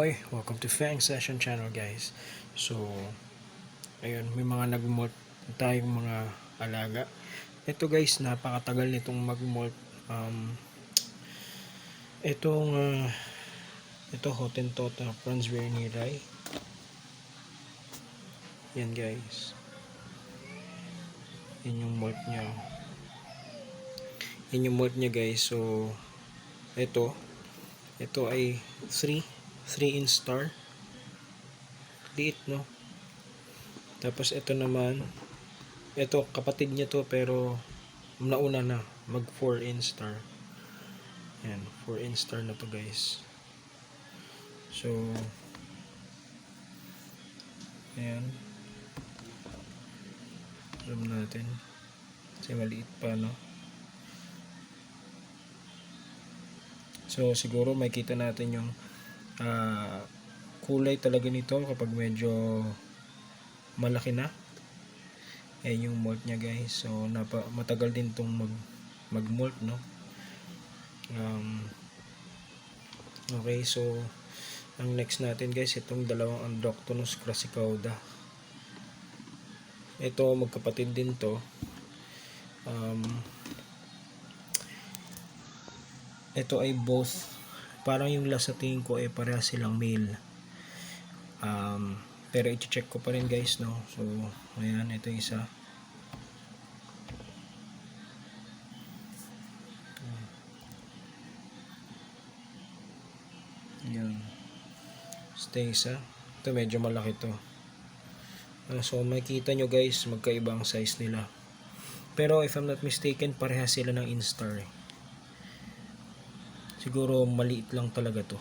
Okay, welcome to Fang Session Channel guys. So, ayun, may mga nag-molt tayong mga alaga. Ito guys, napakatagal nitong mag-molt. Itong, ito Hottentotta Franz Wernieri. Yan guys. Yan yung molt niya. Yan yung molt niya guys. So, ito ay 3 instar. Liit no. Tapos ito naman, ito kapatid niya to pero nauna na mag 4 instar. Yan, 4 instar na to guys. So ayan, alam natin kasi maliit pa no. So siguro makita natin yung kulay talaga nito kapag medyo malaki na. Ayan yung molt nya guys. So matagal din tong mag-molt no. Okay, so ang next natin guys, itong dalawang Androctonus crassicauda. Ito magkapatid din to. Ito ay both, parang yung last sa tingin ko ay parehas silang male. Pero i-check ko pa rin guys no. So ayan, ito isa. Ayan, stay isa. Ito medyo malaki to. So makikita nyo guys, magkaibang size nila. Pero if I'm not mistaken, parehas sila ng instar. Siguro maliit lang talaga to.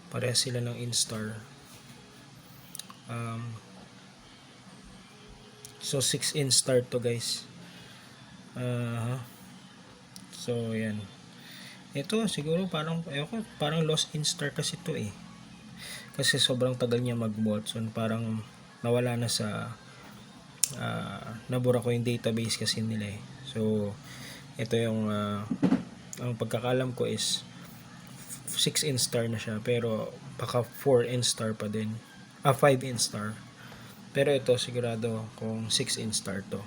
Parehas sila ng instar. So 6 instar to guys. So yan. Ito siguro parang lost instar kasi to eh. Kasi sobrang tagal niya mag-molt. So parang nawala na sa nabura ko yung database kasi nila eh. So ito yung ang pagkakalam ko is 6 instar na siya, pero baka 4 instar pa din. 5 instar. Pero ito sigurado kung 6 instar to.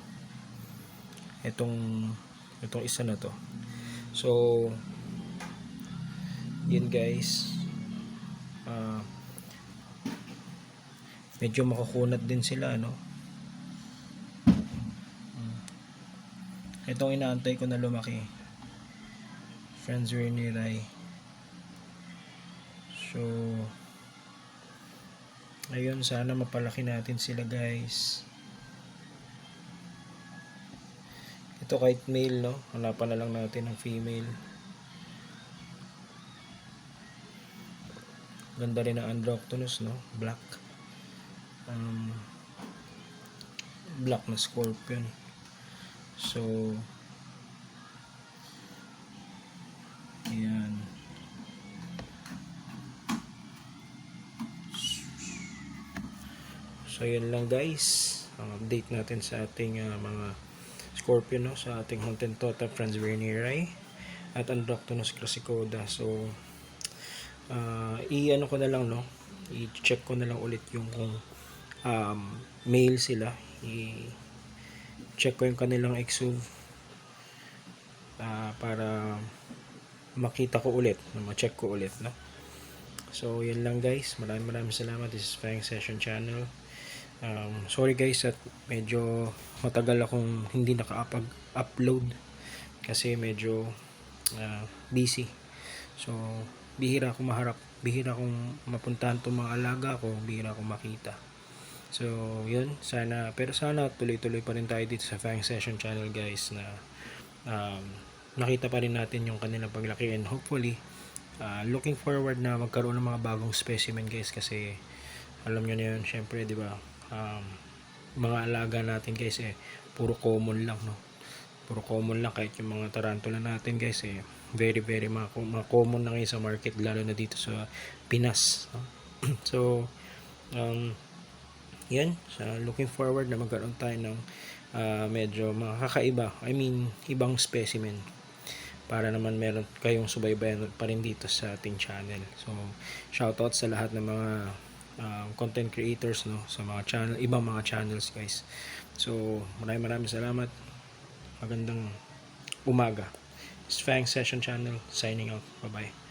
Itong isa na to. So yun guys. Medyo makukunat din sila no. Itong inaantay ko na lumaki, Franz Wernieri. So ayun, sana mapalaki natin sila guys. Ito kahit male no, hanapan na lang natin ng female. Ganda rin ng Androctonus no, black. Black na scorpion. So ayan. So yun lang guys, ang update natin sa ating mga scorpion no, sa ating Hottentotta Franz Wernieri at Androctonus crassicauda. So i-ano ko na lang no, i-check ko na lang ulit yung kung male sila. I-check ko yung kanilang exuv para makita ko ulit, ma-check ko ulit no. So yun lang guys, maraming salamat. This is Fang Session Channel. Sorry guys at medyo matagal akong hindi naka-upload kasi medyo busy. So bihira akong mapuntahan itong mga alaga ko, bihira akong makita. So yun, sana tuloy-tuloy pa rin tayo dito sa Fang Session Channel guys, na nakita pa rin natin yung kanilang paglaki, and hopefully looking forward na magkaroon ng mga bagong specimen guys, kasi alam nyo na yun syempre di ba, mga alaga natin guys puro common lang no, puro common lang. Kahit yung mga tarantula natin guys very mga common na ngayon sa market, lalo na dito sa Pinas no? So yan, looking forward na magkaroon tayo ng medyo makakaiba, ibang specimen para naman meron kayong subaybayan pa rin dito sa ating channel. So shoutout sa lahat ng mga content creators, no, sa mga channel, ibang mga channels guys. So maraming salamat. Magandang umaga. It's Fang Session Channel signing out. Bye bye.